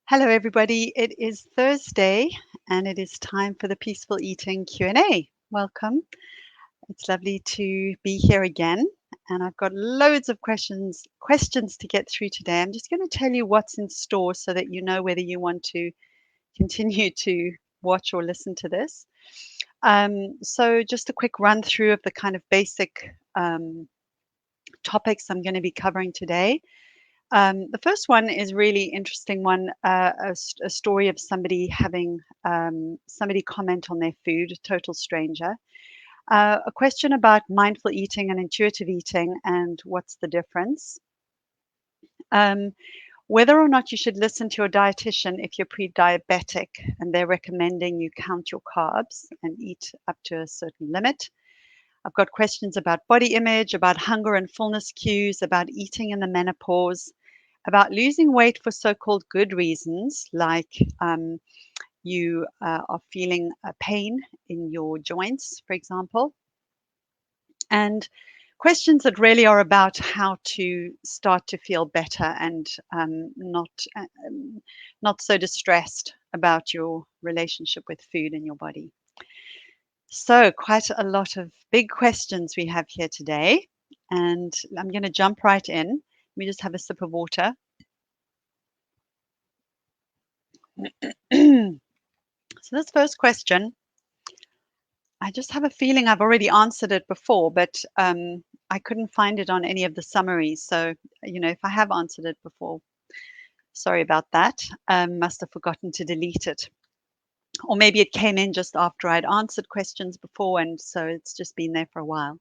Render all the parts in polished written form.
Hello, everybody. It is Thursday and it is time for the Peaceful Eating Q&A. Welcome. It's lovely to be here again. And I've got loads of questions to get through today. I'm just going to tell you what's in store so that you know whether you want to continue to watch or listen to this. So just a quick run through of the kind of basic topics I'm going to be covering today. The first one is really interesting one, a story of somebody having somebody comment on their food, a total stranger. A question about mindful eating and intuitive eating and what's the difference. Um, Whether or not you should listen to your dietitian if you're pre-diabetic and they're recommending you count your carbs and eat up to a certain limit. I've got questions about body image, about hunger and fullness cues, about eating in the menopause, about losing weight for so-called good reasons, like you are feeling a pain in your joints, for example, and questions that really are about how to start to feel better and not so distressed about your relationship with food in your body. So, quite a lot of big questions we have here today, and I'm going to jump right in. Let me just have a sip of water. So, this first question, I just have a feeling I've already answered it before, but I couldn't find it on any of the summaries. So, if I have answered it before, sorry about that. Must have forgotten to delete it. Or maybe it came in just after I'd answered questions before, and so it's just been there for a while.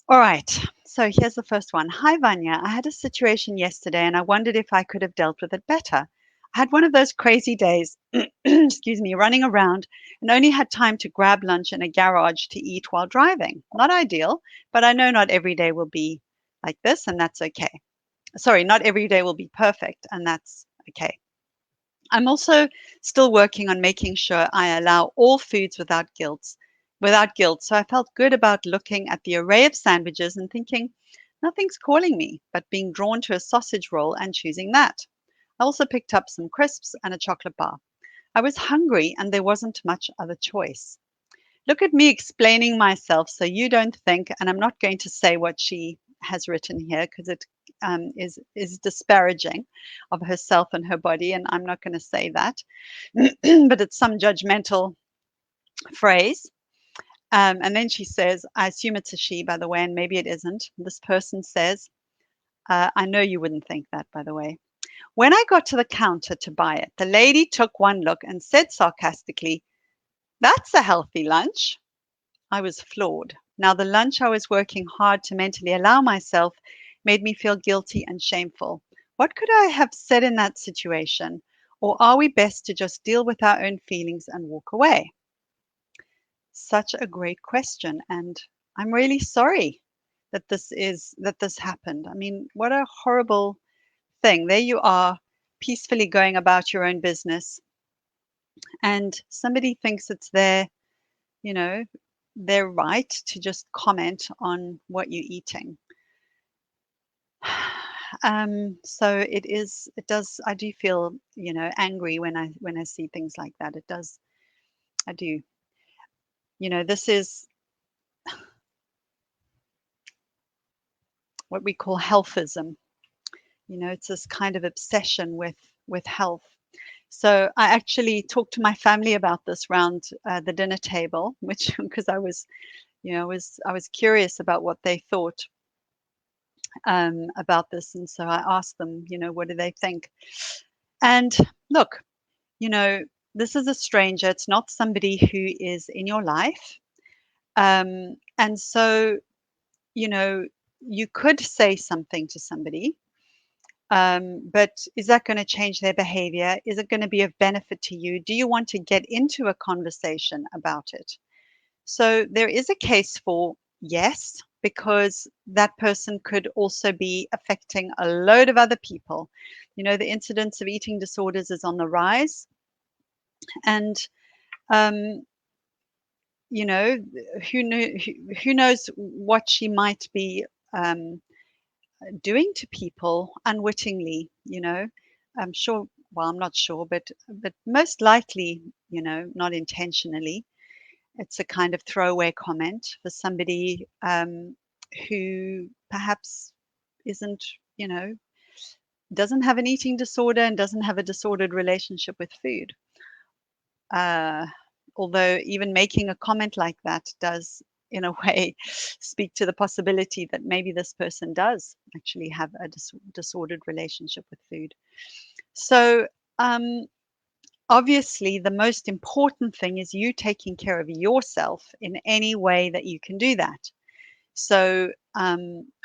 All right, so here's the first one. Hi, Vanya. I had a situation yesterday and I wondered if I could have dealt with it better. I had one of those crazy days, excuse me, running around and only had time to grab lunch in a garage to eat while driving. Not ideal, but I know not every day will be like this, and that's okay. Sorry, not every day will be perfect, and that's okay. I'm also still working on making sure I allow all foods without guilt. So I felt good about looking at the array of sandwiches and thinking, nothing's calling me, but being drawn to a sausage roll and choosing that. I also picked up some crisps and a chocolate bar. I was hungry and there wasn't much other choice. Look at me explaining myself so you don't think, and I'm not going to say what she has written here because it is disparaging of herself and her body, and I'm not going to say that, but it's some judgmental phrase. And then she says, I assume it's a she, by the way, and maybe it isn't. This person says, I know you wouldn't think that, by the way. When I got to the counter to buy it, the lady took one look and said sarcastically, that's a healthy lunch. I was floored. Now, the lunch I was working hard to mentally allow myself made me feel guilty and shameful. What could I have said in that situation? Or are we best to just deal with our own feelings and walk away? Such a great question. And I'm really sorry that this happened. I mean, what a horrible thing. There you are, peacefully going about your own business, and somebody thinks it's you know, their right to just comment on what you're eating. So I do feel, angry when I see things like that. It does, I do. This is what we call healthism. It's this kind of obsession with health. So I actually talked to my family about this round the dinner table, which because I was, I was curious about what they thought about this, and so I asked them, what do they think? And look, you know, this is a stranger. It's not somebody who is in your life, and so you know, you could say something to somebody. But is that going to change their behavior? Is it going to be of benefit to you? Do you want to get into a conversation about it? So there is a case for yes, because that person could also be affecting a load of other people. The incidence of eating disorders is on the rise. And, um, you know, who knows what she might be doing to people unwittingly. I'm sure well, I'm not sure, but most likely, not intentionally. It's a kind of throwaway comment for somebody who perhaps isn't, you know, doesn't have an eating disorder and doesn't have a disordered relationship with food. Uh, Although even making a comment like that does, in a way, speak to the possibility that maybe this person does actually have a disordered relationship with food. So, um, obviously, the most important thing is you taking care of yourself in any way that you can do that. So,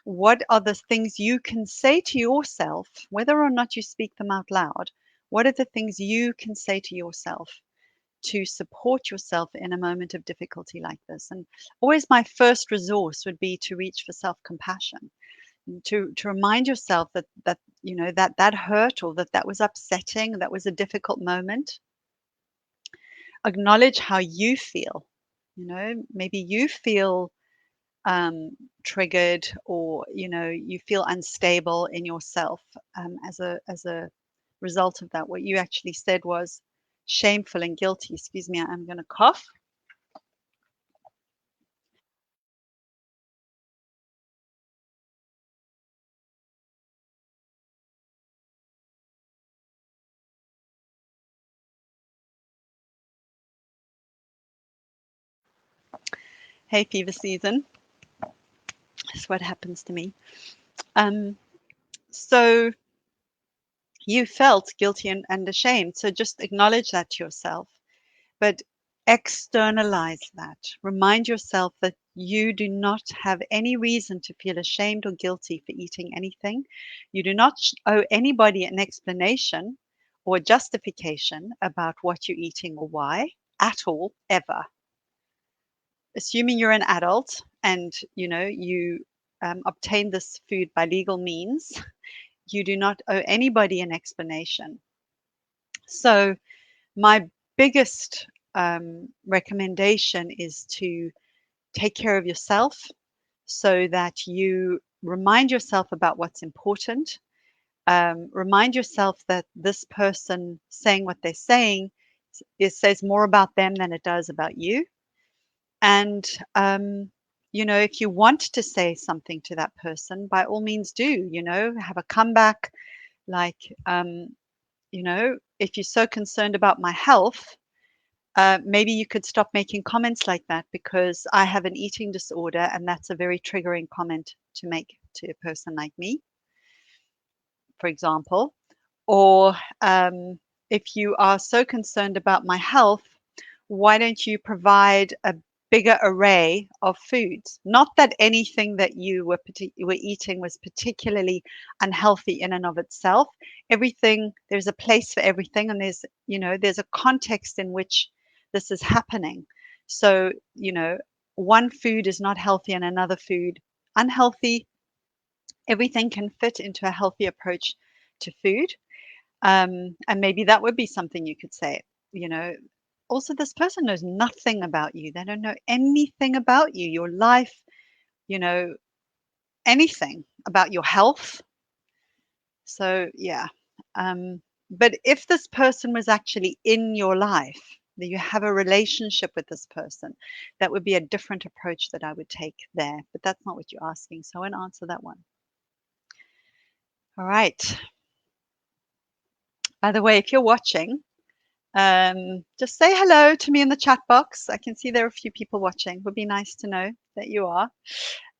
what are the things you can say to yourself, whether or not you speak them out loud? What are the things you can say to yourself to support yourself in a moment of difficulty like this? And always my first resource would be to reach for self-compassion, to remind yourself that hurt, or that was upsetting, that was a difficult moment. Acknowledge how you feel. Maybe you feel triggered, or you feel unstable in yourself as a result of that. What you actually said was shameful and guilty. Excuse me, I'm going to cough. Hey, fever season. That's what happens to me. um so you felt guilty and ashamed, so just acknowledge that to yourself, but externalize that. Remind yourself that you do not have any reason to feel ashamed or guilty for eating anything. You do not owe anybody an explanation or justification about what you're eating or why at all, ever. Assuming you're an adult and you obtain this food by legal means, you do not owe anybody an explanation. So, my biggest recommendation is to take care of yourself so that you remind yourself about what's important. Remind yourself that this person saying what they're saying says more about them than it does about you. And, if you want to say something to that person, by all means do, have a comeback. Like, if you're so concerned about my health, maybe you could stop making comments like that, because I have an eating disorder and that's a very triggering comment to make to a person like me, for example. Or if you are so concerned about my health, why don't you provide a bigger array of foods? Not that anything that you were eating was particularly unhealthy in and of itself. Everything, there's a place for everything, and there's a context in which this is happening. So, one food is not healthy and another food unhealthy. Everything can fit into a healthy approach to food. And maybe that would be something you could say. you know Also, this person knows nothing about you. They don't know anything about you, your life, you know anything about your health. So yeah. But if this person was actually in your life, that you have a relationship with this person, that would be a different approach that I would take there. But that's not what you're asking, so I won't answer that one. All right. By the way, if you're watching, just say hello to me in the chat box. I can see there are a few people watching. It would be nice to know that you are.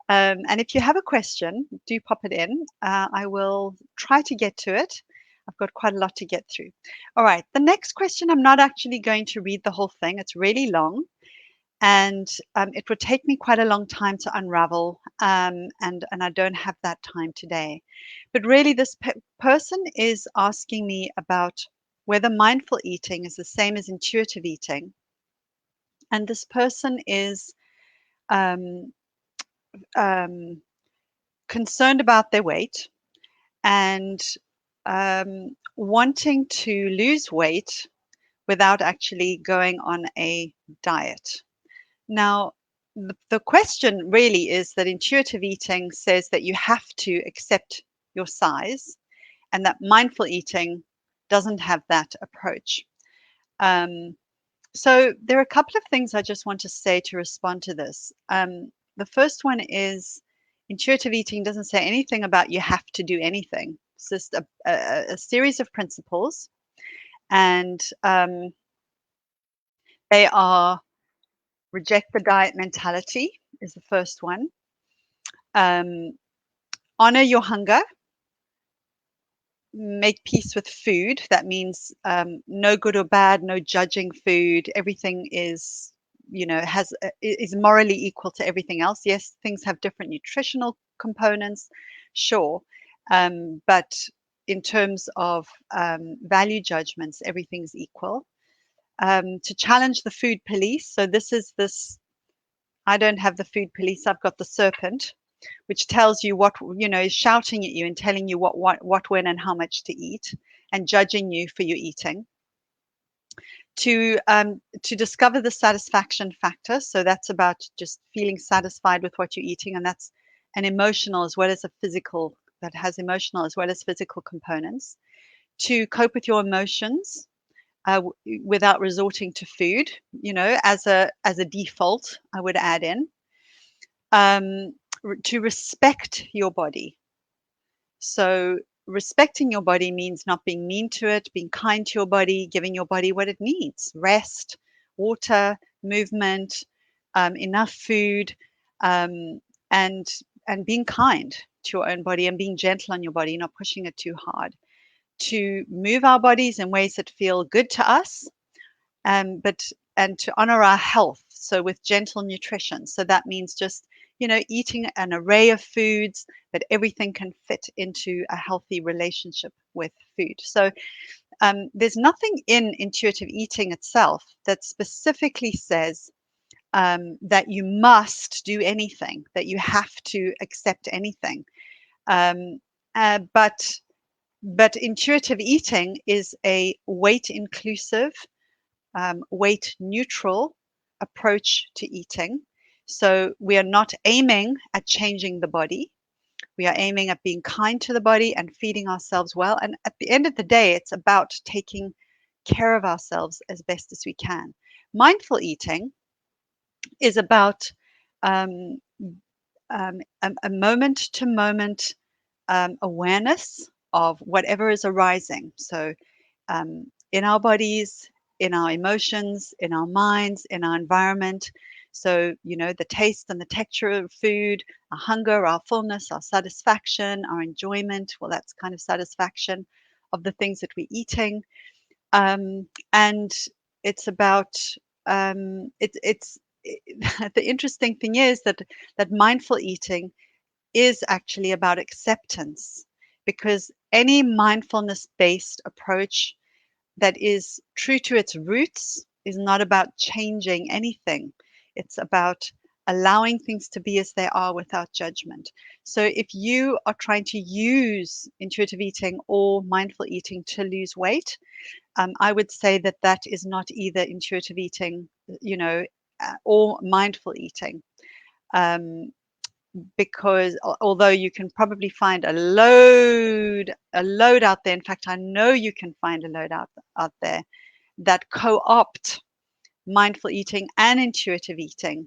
And if you have a question, do pop it in. I will try to get to it. I've got quite a lot to get through. All right, the next question, I'm not actually going to read the whole thing. It's really long, and it would take me quite a long time to unravel, and I don't have that time today. But really, this person is asking me about whether mindful eating is the same as intuitive eating, and this person is um, um, concerned about their weight and wanting to lose weight without actually going on a diet. Now, the question really is that intuitive eating says that you have to accept your size, and that mindful eating doesn't have that approach. So there are a couple of things I just want to say to respond to this. The first one is intuitive eating doesn't say anything about you have to do anything. It's just a series of principles, and they are reject the diet mentality is the first one. Honor your hunger. Make peace with food. That means no good or bad, no judging food. Everything is, is morally equal to everything else. Yes, things have different nutritional components, sure, but in terms of value judgments, everything's equal. To challenge the food police. So this. I don't have the food police. I've got the serpent, which tells you what, is shouting at you and telling you what, when, and how much to eat, and judging you for your eating. To discover the satisfaction factor. So that's about just feeling satisfied with what you're eating, and that's an emotional as well as a physical. That has emotional as well as physical components. To cope with your emotions. Without resorting to food, as a default, I would add in. To respect your body. So respecting your body means not being mean to it, being kind to your body, giving your body what it needs: rest, water, movement, enough food, um, and being kind to your own body and being gentle on your body, not pushing it too hard. To move our bodies in ways that feel good to us, and to honor our health. So with gentle nutrition. So that means just, eating an array of foods, but everything can fit into a healthy relationship with food. So there's nothing in intuitive eating itself that specifically says that you must do anything, that you have to accept anything. Um, but intuitive eating is a weight inclusive, weight neutral approach to eating. So we are not aiming at changing the body. We are aiming at being kind to the body and feeding ourselves well. And at the end of the day, it's about taking care of ourselves as best as we can. Mindful eating is about um, a moment to moment awareness of whatever is arising. So in our bodies, in our emotions, in our minds, in our environment. So, the taste and the texture of food, our hunger, our fullness, our satisfaction, our enjoyment. Well, that's kind of satisfaction of the things that we're eating. And it's about, the interesting thing is that mindful eating is actually about acceptance, because any mindfulness based approach that is true to its roots is not about changing anything. It's about allowing things to be as they are without judgment. So if you are trying to use intuitive eating or mindful eating to lose weight, I would say that is not either intuitive eating, or mindful eating. Because although you can probably find a load out there, in fact, I know you can find a load out there that co-opt mindful eating and intuitive eating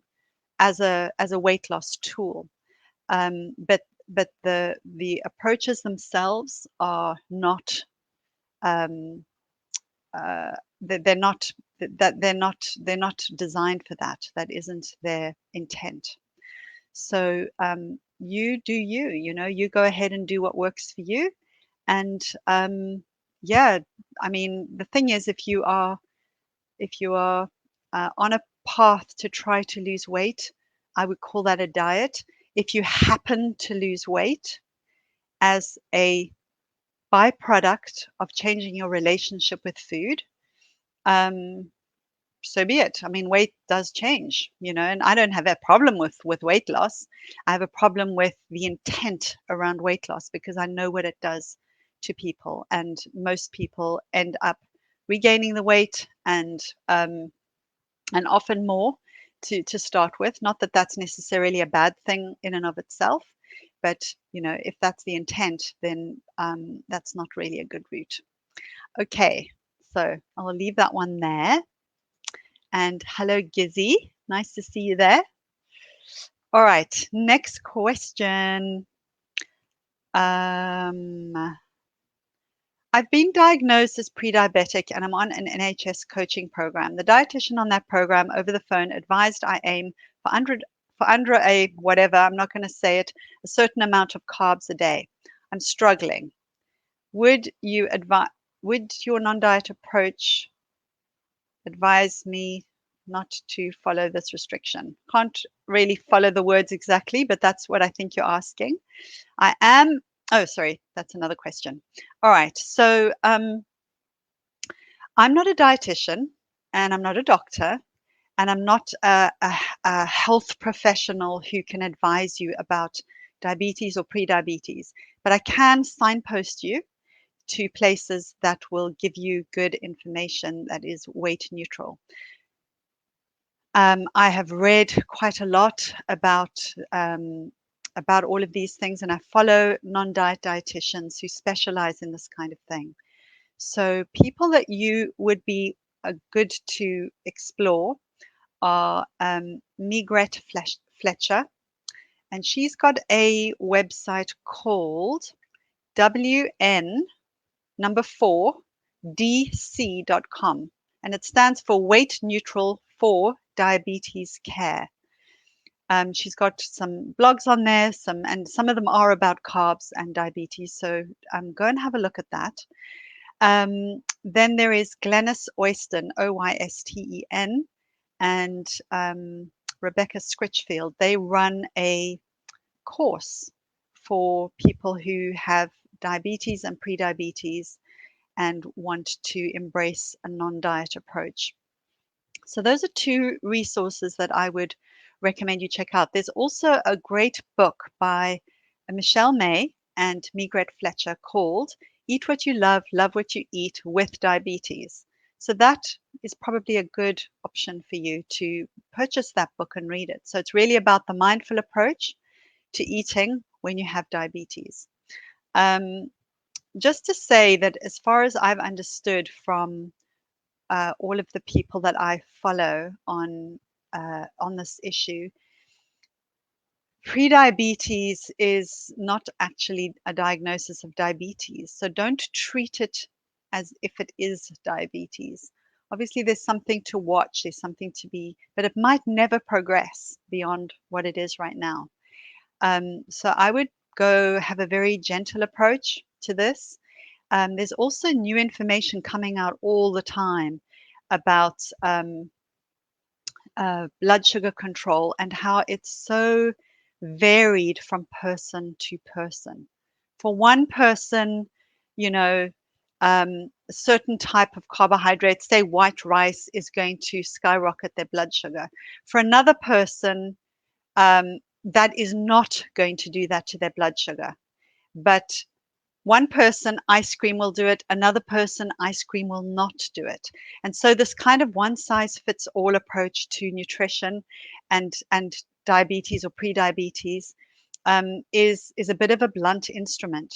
as a weight loss tool. But the approaches themselves are not they're not they're not designed for that. That isn't their intent. So you do you, you go ahead and do what works for you. And yeah, I mean, the thing is, if you are on a path to try to lose weight, I would call that a diet. If you happen to lose weight as a byproduct of changing your relationship with food, um, so be it. I mean, weight does change, and I don't have a problem with weight loss. I have a problem with the intent around weight loss, because I know what it does to people, and most people end up regaining the weight, and often more to start with. Not that that's necessarily a bad thing in and of itself, but if that's the intent, then that's not really a good route. Okay, so I'll leave that one there. And hello, Gizzy. Nice to see you there. All right, next question. Um, I've been diagnosed as pre-diabetic and I'm on an NHS coaching program. The dietitian on that program over the phone advised I aim for under a whatever, I'm not going to say it, a certain amount of carbs a day. I'm struggling. Would you advise would your non-diet approach advise me not to follow this restriction? Can't really follow the words exactly, but that's what I think you're asking. I am, oh, sorry, that's another question. All right, so I'm not a dietitian and I'm not a doctor and I'm not a health professional who can advise you about diabetes or pre-diabetes, but I can signpost you to places that will give you good information that is weight neutral. I have read quite a lot about all of these things, and I follow non-diet dietitians who specialize in this kind of thing. So people that you would be good to explore are Migret Fletcher, and she's got a website called WN number 4 DC.com, and it stands for Weight Neutral for Diabetes Care. She's got some blogs on there, and some of them are about carbs and diabetes. So go and have a look at that. Then there is Glenys Oyston, Oysten, and Rebecca Scritchfield. They run a course for people who have diabetes and pre-diabetes and want to embrace a non-diet approach. So those are two resources that I would recommend you check out. There's also a great book by Michelle May and Migret Fletcher called Eat What You Love, Love What You Eat with Diabetes. So that is probably a good option for you to purchase that book and read it. So it's really about the mindful approach to eating when you have diabetes. Just to say that as far as I've understood from all of the people that I follow on this issue, prediabetes is not actually a diagnosis of diabetes. So don't treat it as if it is diabetes. Obviously, there's something to watch, there's something to be, but it might never progress beyond what it is right now. So I would go have a very gentle approach to this. There's also new information coming out all the time about blood sugar control and how it's so varied from person to person. For one person, you know, a certain type of carbohydrate, say white rice, is going to skyrocket their blood sugar. For another person, that is not going to do that to their blood sugar. But one person, ice cream will do it. Another person, ice cream will not do it. And so this kind of one size fits all approach to nutrition and diabetes or pre-diabetes is a bit of a blunt instrument.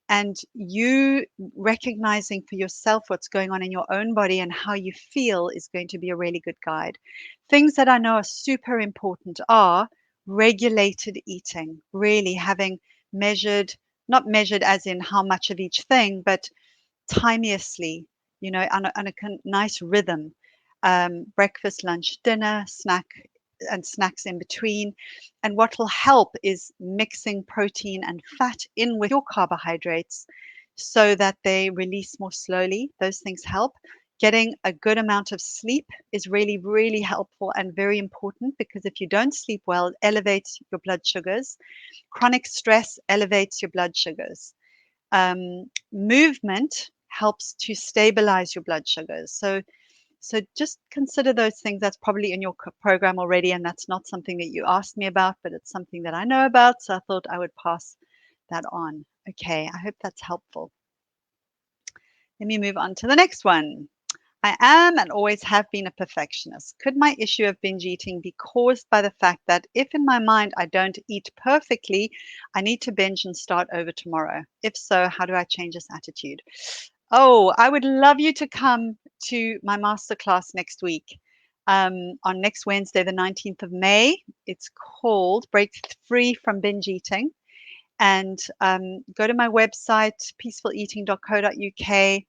And you recognizing for yourself what's going on in your own body and how you feel is going to be a really good guide. Things that I know are super important are regulated eating, really having measured, not measured as in how much of each thing, but timeously, on a nice rhythm. Breakfast, lunch, dinner, snack, and snacks in between. And what will help is mixing protein and fat in with your carbohydrates so that they release more slowly. Those things help. Getting a good amount of sleep is really, really helpful and very important because if you don't sleep well, it elevates your blood sugars. Chronic stress elevates your blood sugars. Movement helps to stabilize your blood sugars. So just consider those things. That's probably in your program already, and that's not something that you asked me about, but it's something that I know about. So I thought I would pass that on. Okay, I hope that's helpful. Let me move on to the next one. I am and always have been a perfectionist. Could my issue of binge eating be caused by the fact that if in my mind I don't eat perfectly, I need to binge and start over tomorrow? If so, how do I change this attitude? Oh, I would love you to come to my masterclass next week. On next Wednesday, the 19th of May. It's called Break Free from Binge Eating. And go to my website, peacefuleating.co.uk,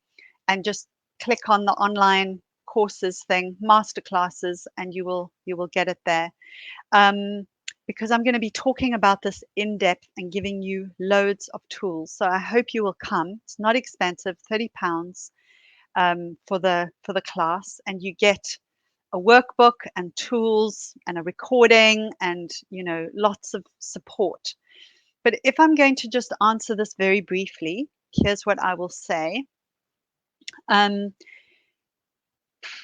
and just click on the online courses thing, masterclasses, and you will get it there. Um, because I'm going to be talking about this in depth and giving you loads of tools. So I hope you will come. It's not expensive, £30 for the class, and you get a workbook and tools and a recording and lots of support. But if I'm going to just answer this very briefly, here's what I will say. Um,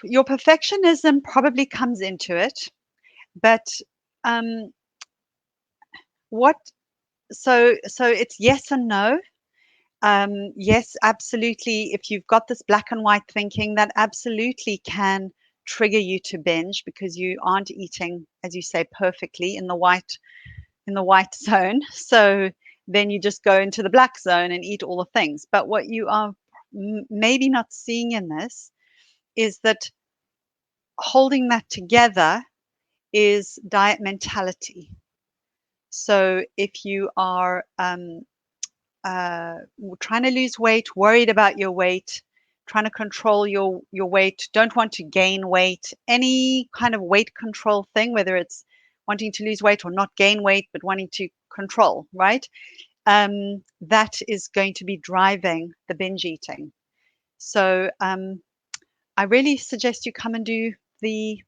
your perfectionism probably comes into it, but um, what? So it's yes and no. Yes, absolutely. If you've got this black and white thinking, that absolutely can trigger you to binge because you aren't eating, as you say, perfectly in the white zone. So then you just go into the black zone and eat all the things. But what you are maybe not seeing in this is that holding that together is diet mentality. So if you are uh, trying to lose weight, worried about your weight, trying to control your weight, don't want to gain weight, any kind of weight control thing, whether it's wanting to lose weight or not gain weight, but wanting to control, right? That is going to be driving the binge eating. So I really suggest you come and do the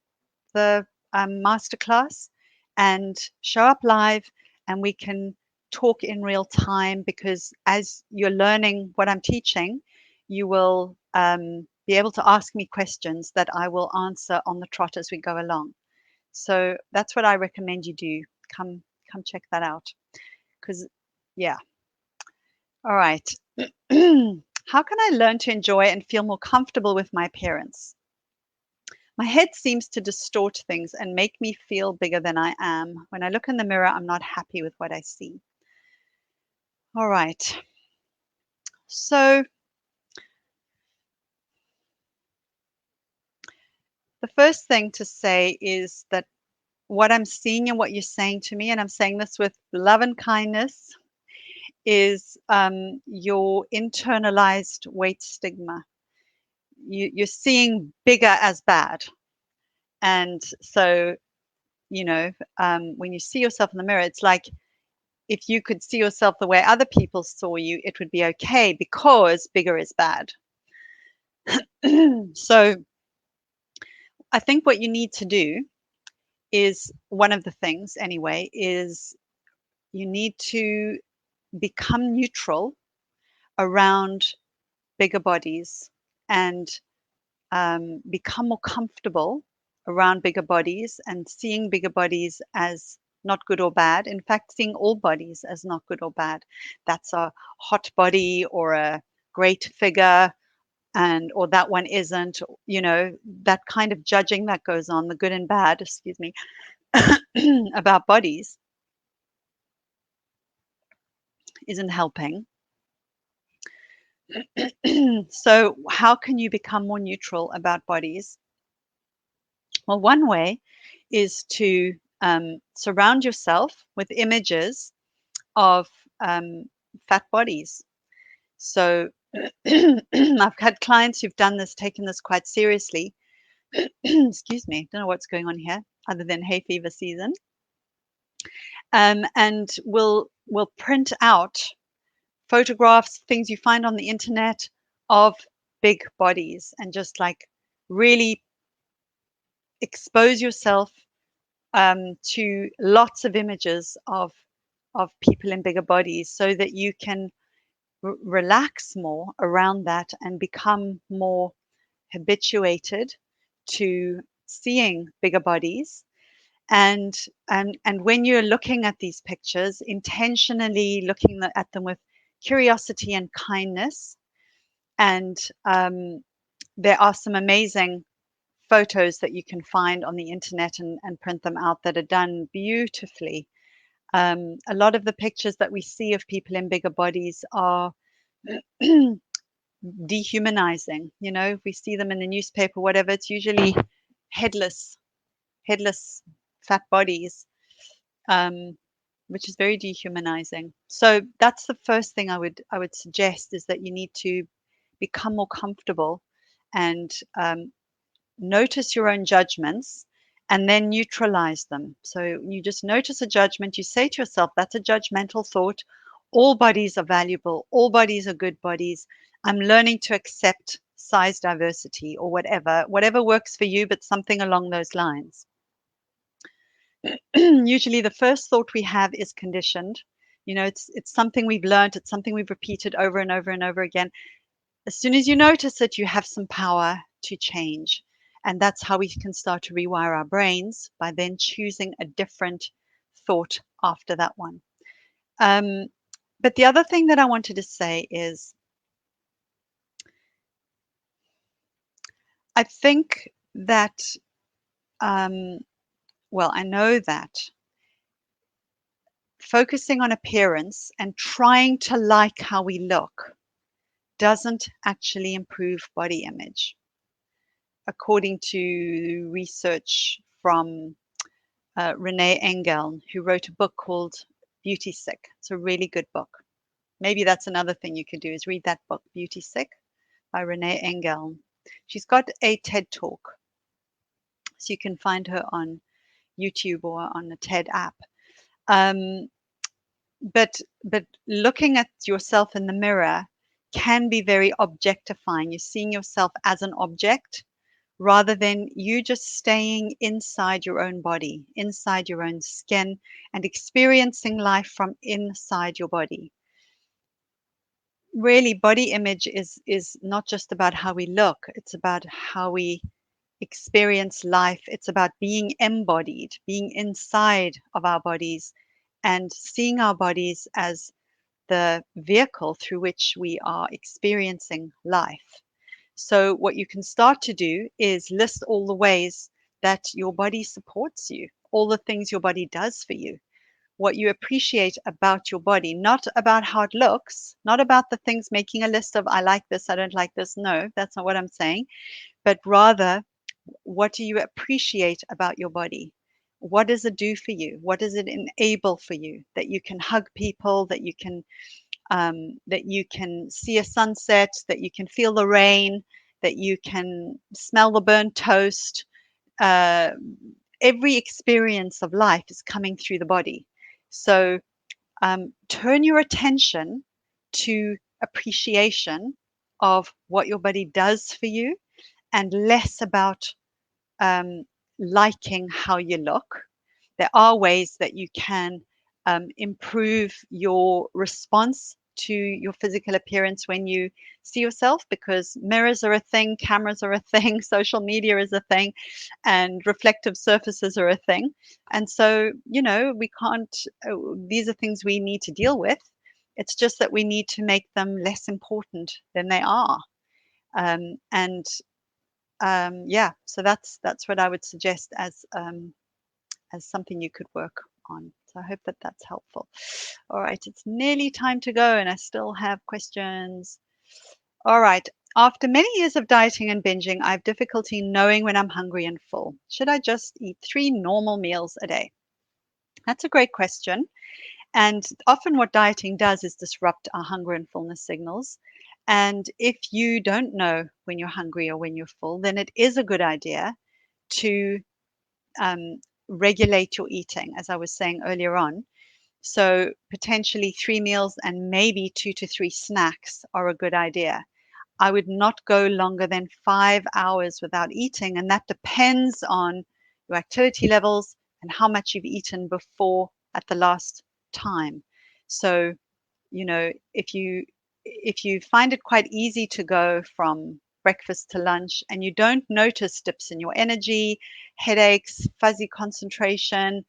masterclass and show up live, and we can talk in real time, because as you're learning what I'm teaching, you will be able to ask me questions that I will answer on the trot as we go along. So that's what I recommend you do. Come check that out, because yeah. All right. How can I learn to enjoy and feel more comfortable with my appearance? My head seems to distort things and make me feel bigger than I am. When I look in the mirror, I'm not happy with what I see. All right. So the first thing to say is that what I'm seeing and what you're saying to me, and I'm saying this with love and kindness, is your internalized weight stigma. You're seeing bigger as bad. And so, when you see yourself in the mirror, it's like, if you could see yourself the way other people saw you, it would be okay because bigger is bad. So I think what you need to do is, one of the things anyway, is you need to become neutral around bigger bodies, and become more comfortable around bigger bodies and seeing bigger bodies as not good or bad. In fact, seeing all bodies as not good or bad. That's a hot body or a great figure, and or that one isn't, that kind of judging that goes on, the good and bad, excuse me, about bodies isn't helping. So how can you become more neutral about bodies? Well, one way is to surround yourself with images of fat bodies. So I've had clients who've done this, taken this quite seriously. Excuse me, don't know what's going on here other than hay fever season. And will print out photographs, things you find on the internet of big bodies, and just like really expose yourself to lots of images of people in bigger bodies, so that you can relax more around that and become more habituated to seeing bigger bodies. And when you're looking at these pictures, intentionally looking at them with curiosity and kindness. And there are some amazing photos that you can find on the internet, and print them out, that are done beautifully. A lot of the pictures that we see of people in bigger bodies are dehumanizing. If we see them in the newspaper, whatever, it's usually headless, headless, fat bodies, um, which is very dehumanizing. So that's the first thing I would suggest, is that you need to become more comfortable and notice your own judgments and then neutralize them. So you just notice a judgment, you say to yourself, that's a judgmental thought. All bodies are valuable, all bodies are good bodies. I'm learning to accept size diversity, or whatever works for you, but something along those lines. Usually the first thought we have is conditioned. It's something we've learned, it's something we've repeated over and over and over again. As soon as you notice it, you have some power to change. And that's how we can start to rewire our brains, by then choosing a different thought after that one. Um, but the other thing that I wanted to say is, I think that, I know that focusing on appearance and trying to like how we look doesn't actually improve body image, according to research from Renee Engel, who wrote a book called Beauty Sick. It's a really good book. Maybe that's another thing you could do, is read that book, Beauty Sick, by Renee Engel. She's got a TED Talk, so you can find her on YouTube or on the TED app. Um, but looking at yourself in the mirror can be very objectifying. You're seeing yourself as an object, rather than you just staying inside your own body, inside your own skin, and experiencing life from inside your body. Really, body image is not just about how we look, it's about how we experience life. It's about being embodied, being inside of our bodies, and seeing our bodies as the vehicle through which we are experiencing life. So what you can start to do is list all the ways that your body supports you, all the things your body does for you, what you appreciate about your body, not about how it looks, not about the things, making a list of, I like this, I don't like this. No, that's not what I'm saying. But rather, what do you appreciate about your body? What does it do for you? What does it enable for you? That you can hug people, that you can see a sunset, that you can feel the rain, that you can smell the burnt toast. Uh, every experience of life is coming through the body. So turn your attention to appreciation of what your body does for you, and less about um, liking how you look. There are ways that you can improve your response to your physical appearance when you see yourself, because mirrors are a thing, cameras are a thing, social media is a thing, and reflective surfaces are a thing. And so, we can't, these are things we need to deal with. It's just that we need to make them less important than they are. And yeah, so that's what I would suggest as something you could work on. So I hope that that's helpful. All right, it's nearly time to go, and I still have questions. All right. After many years of dieting and binging, I have difficulty knowing when I'm hungry and full. Should I just eat 3 normal meals a day? That's a great question. And often what dieting does is disrupt our hunger and fullness signals. And if you don't know when you're hungry or when you're full, then it is a good idea to um, regulate your eating, as I was saying earlier on. So potentially 3 meals and maybe 2 to 3 snacks are a good idea. I would not go longer than 5 hours without eating, and that depends on your activity levels and how much you've eaten before at the last time. So, if you find it quite easy to go from breakfast to lunch and you don't notice dips in your energy, headaches, fuzzy concentration,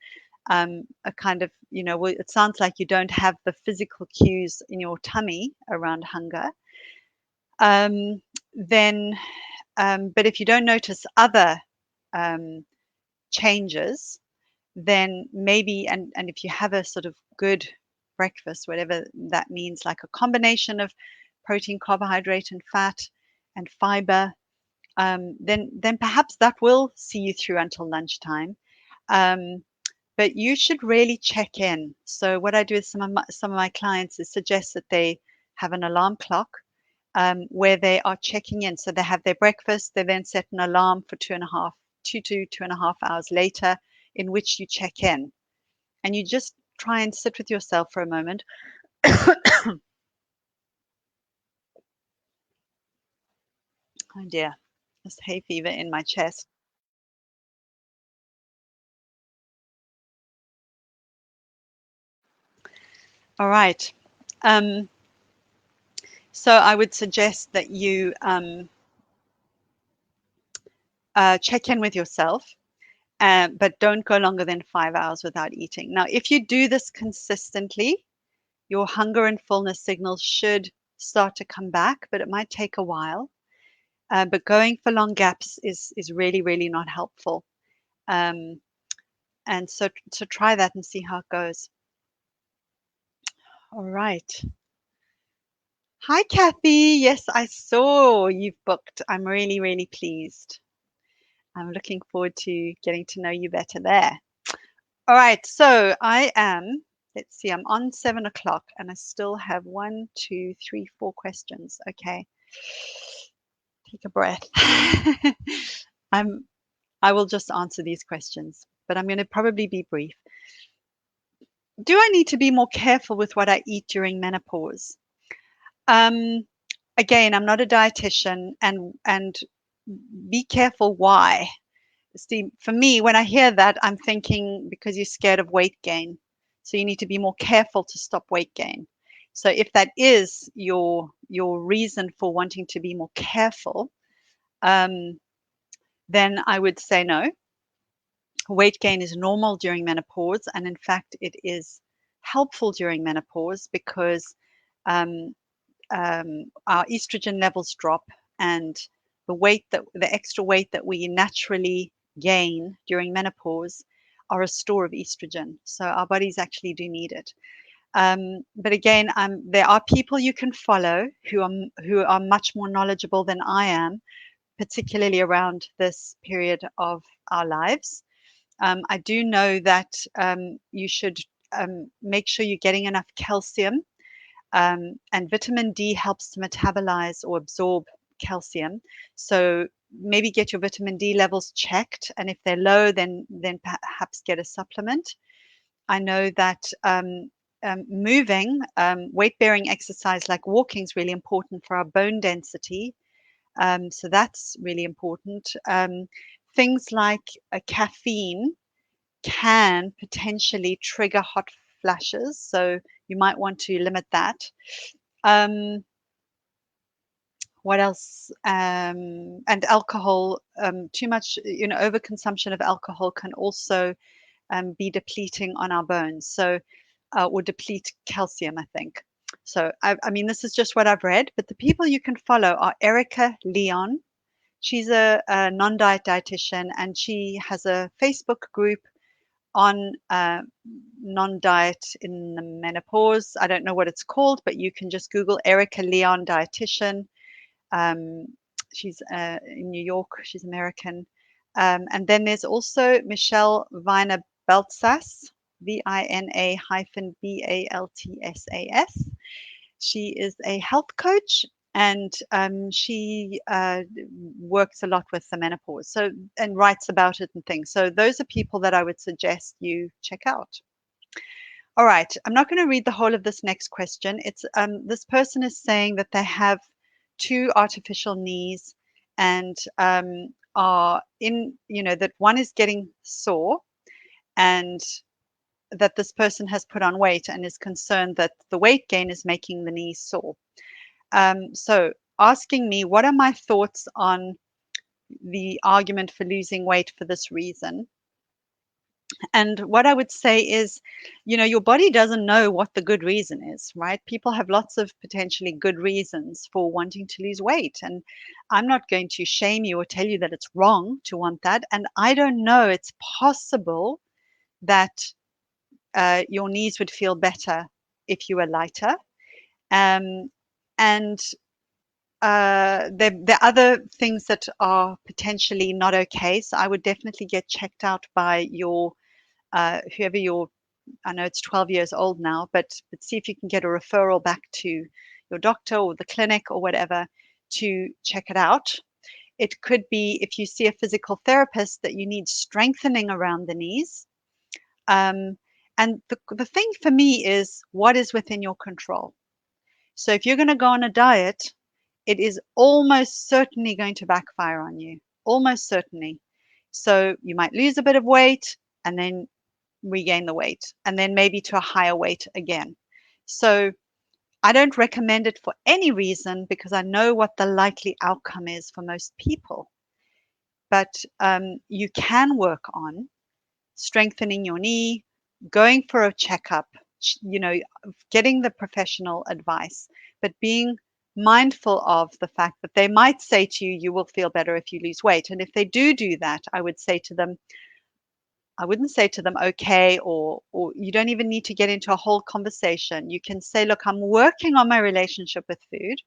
a kind of, well, it sounds like you don't have the physical cues in your tummy around hunger, um, then, but if you don't notice other um, changes, then maybe, and if you have a sort of good breakfast, whatever that means, like a combination of protein, carbohydrate, and fat, and fiber, then perhaps that will see you through until lunchtime. Um, but you should really check in. So what I do with some of my clients is suggest that they have an alarm clock, where they are checking in. So they have their breakfast, they then set an alarm for 2 to 2.5 hours later, in which you check in, and you just try and sit with yourself for a moment. Oh dear, this hay fever in my chest. All right. Um, so I would suggest that you check in with yourself, but don't go longer than 5 hours without eating. Now, if you do this consistently, your hunger and fullness signals should start to come back, but it might take a while. But going for long gaps is really, really not helpful. Um, and so try that and see how it goes. All right. Hi, Kathy. Yes, I saw you've booked. I'm really, really pleased. I'm looking forward to getting to know you better there. All right. So let's see, I'm on 7 o'clock and I still have 4 questions. Okay. Take a breath. I'm, I will just answer these questions, but I'm going to probably be brief. Do I need to be more careful with what I eat during menopause? Um, Again, I'm not a dietitian, and be careful why. See, for me, when I hear that, I'm thinking because you're scared of weight gain. So you need to be more careful to stop weight gain. So if that is your reason for wanting to be more careful, um, then I would say no. Weight gain is normal during menopause, and in fact, it is helpful during menopause because um, our estrogen levels drop, and the extra weight that we naturally gain during menopause are a store of estrogen. So our bodies actually do need it. But again, there are people you can follow who are much more knowledgeable than I am, particularly around this period of our lives. I do know that you should make sure you're getting enough calcium, and vitamin D helps to metabolize or absorb calcium. So maybe get your vitamin D levels checked, and if they're low, then perhaps get a supplement. I know that moving, weight bearing exercise like walking is really important for our bone density. So that's really important. Things like caffeine can potentially trigger hot flashes, so you might want to limit that. Um, what else? And alcohol, too much, overconsumption of alcohol can also be depleting on our bones. So, or deplete calcium, I think. So, I mean, this is just what I've read, but the people you can follow are Erica Leon. She's a non-diet dietitian, and she has a Facebook group on non-diet in the menopause. I don't know what it's called, but you can just Google Erica Leon dietitian. Um, she's in New York. She's American. And then there's also Michelle Vina Beltsas, Vina hyphen Baltsas. She is a health coach, and she works a lot with the menopause, so and writes about it and things. So those are people that I would suggest you check out. All right, I'm not going to read the whole of this next question. It's this person is saying that they have two artificial knees, and are in, that one is getting sore, and that this person has put on weight and is concerned that the weight gain is making the knees sore. So asking me, what are my thoughts on the argument for losing weight for this reason? And what I would say is, your body doesn't know what the good reason is, right? People have lots of potentially good reasons for wanting to lose weight. And I'm not going to shame you or tell you that it's wrong to want that. And I don't know, it's possible that your knees would feel better if you were lighter. Um, And there are other things that are potentially not okay. So I would definitely get checked out by your whoever your, I know it's 12 years old now, but see if you can get a referral back to your doctor or the clinic or whatever to check it out. It could be if you see a physical therapist that you need strengthening around the knees. And the thing for me is what is within your control. So if you're going to go on a diet, it is almost certainly going to backfire on you, almost certainly. So you might lose a bit of weight and then regain the weight, and then maybe to a higher weight again. So I don't recommend it for any reason because I know what the likely outcome is for most people. But you can work on strengthening your knee, going for a checkup, you know, getting the professional advice, but being mindful of the fact that they might say to you, you will feel better if you lose weight. And if they do that, I would say to them, I wouldn't say to them, okay, or you don't even need to get into a whole conversation. You can say, look, I'm working on my relationship with food.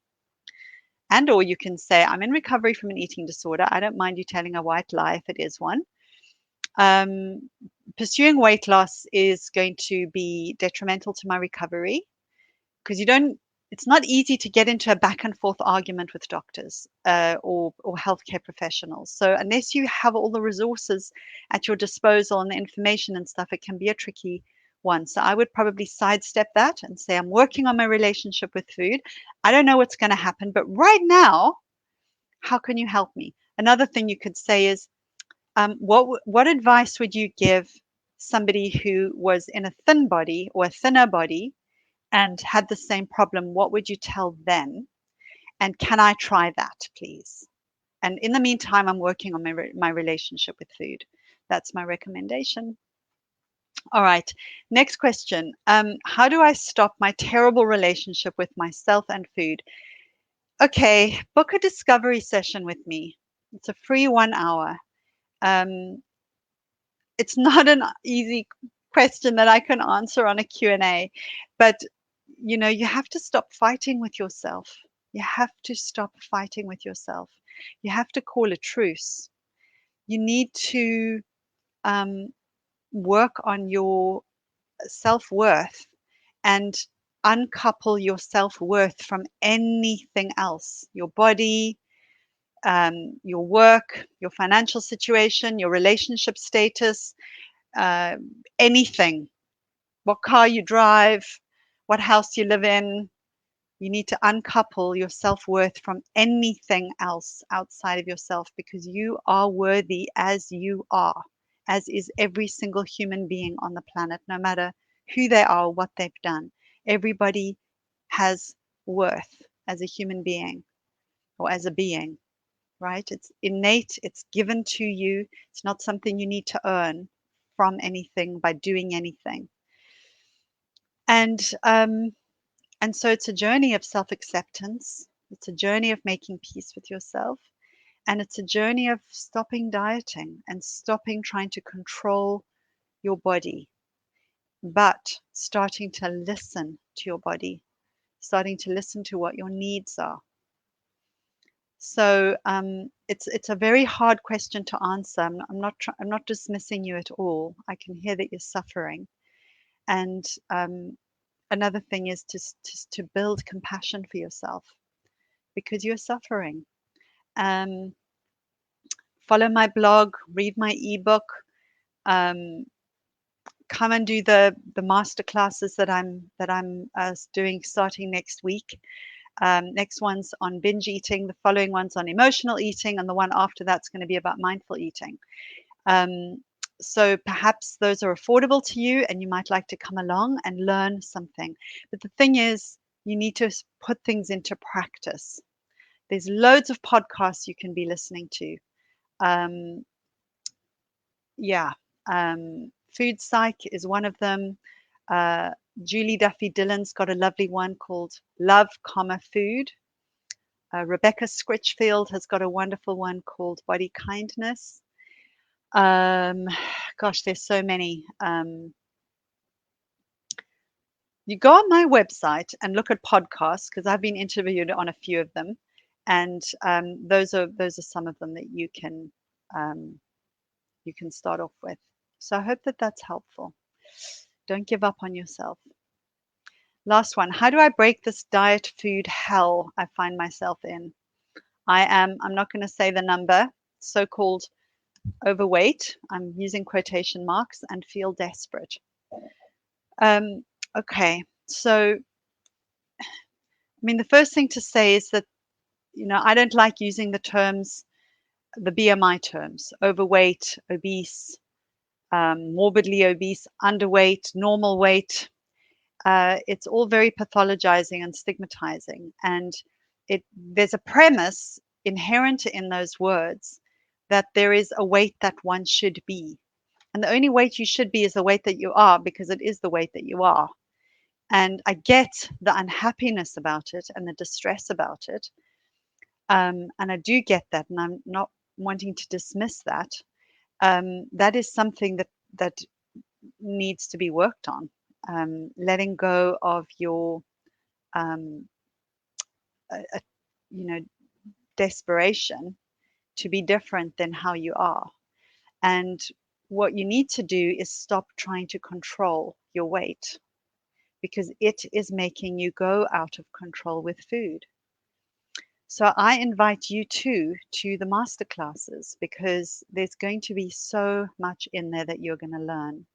And or you can say, I'm in recovery from an eating disorder. I don't mind you telling a white lie if it is one. Um, Pursuing weight loss is going to be detrimental to my recovery because it's not easy to get into a back and forth argument with doctors or healthcare professionals. So unless you have all the resources at your disposal and the information and stuff, it can be a tricky one. So I would probably sidestep that and say, I'm working on my relationship with food. I don't know what's going to happen, but right now, how can you help me? Another thing you could say is, what advice would you give somebody who was in a thin body or a thinner body and had the same problem? What would you tell them? And can I try that, please? And in the meantime, I'm working on my relationship with food. That's my recommendation. All right. Next question. How do I stop my terrible relationship with myself and food? Okay, book a discovery session with me. It's a free 1 hour. Um, it's not an easy question that I can answer on a Q&A, but you have to stop fighting with yourself. You have to stop fighting with yourself. You have to call a truce. You need to um, work on your self-worth and uncouple your self-worth from anything else, your body, your work, your financial situation, your relationship status, uh, anything, what car you drive, what house you live in. You need to uncouple your self-worth from anything else outside of yourself because you are worthy as you are, as is every single human being on the planet, no matter who they are or what they've done. Everybody has worth as a human being or as a being, right? It's innate, it's given to you. It's not something you need to earn from anything by doing anything. And and so it's a journey of self-acceptance. It's a journey of making peace with yourself. And it's a journey of stopping dieting and stopping trying to control your body, but starting to listen to your body, starting to listen to what your needs are. So it's a very hard question to answer. I'm not dismissing you at all. I can hear that you're suffering, and another thing is to build compassion for yourself because you're suffering. Um, Follow my blog, read my ebook, um, come and do the master classes that I'm doing starting next week. Next one's on binge eating, the following one's on emotional eating, and the one after that's going to be about mindful eating. Um, so perhaps those are affordable to you and you might like to come along and learn something. But the thing is, you need to put things into practice. There's loads of podcasts you can be listening to. Um, yeah, Food Psych is one of them. Uh, Julie Duffy Dillon's got a lovely one called Love, Food. Rebecca Scritchfield has got a wonderful one called Body Kindness. Gosh, there's so many. You go on my website and look at podcasts because I've been interviewed on a few of them, and those are some of them that um, you can start off with. So I hope that that's helpful. Don't give up on yourself. Last one. How do I break this diet food hell I find myself in? I'm not going to say the number, so-called overweight. I'm using quotation marks and feel desperate. Um, okay. So, I mean, the first thing to say is that, I don't like using the BMI terms, overweight, obese, morbidly obese, underweight, normal weight. It's all very pathologizing and stigmatizing. And there's a premise inherent in those words that there is a weight that one should be. And the only weight you should be is the weight that you are, because it is the weight that you are. And I get the unhappiness about it and the distress about it. And I do get that, and I'm not wanting to dismiss that. That is something that needs to be worked on. Letting go of your, um, uh, you know, desperation to be different than how you are. And what you need to do is stop trying to control your weight, because it is making you go out of control with food. So I invite you too to the masterclasses, because there's going to be so much in there that you're going to learn.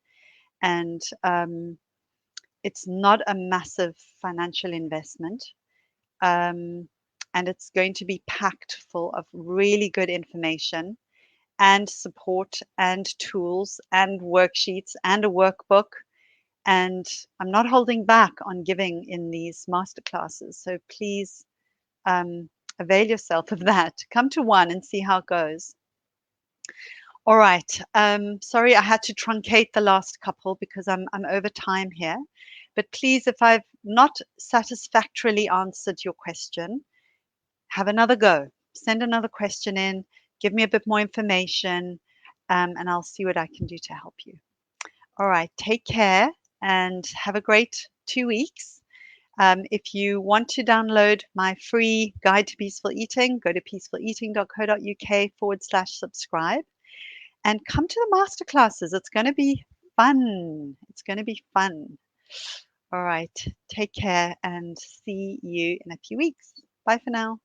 And it's not a massive financial investment. Um, and it's going to be packed full of really good information and support and tools and worksheets and a workbook. And I'm not holding back on giving in these masterclasses. So please um, avail yourself of that. Come to one and see how it goes. All right. Sorry, I had to truncate the last couple because I'm over time here. But please, if I've not satisfactorily answered your question, have another go. Send another question in. Give me a bit more information, and I'll see what I can do to help you. All right. Take care and have a great 2 weeks. If you want to download my free guide to peaceful eating, go to peaceful.eating.co.uk/subscribe and come to the masterclasses. It's going to be fun. It's going to be fun. All right. Take care and see you in a few weeks. Bye for now.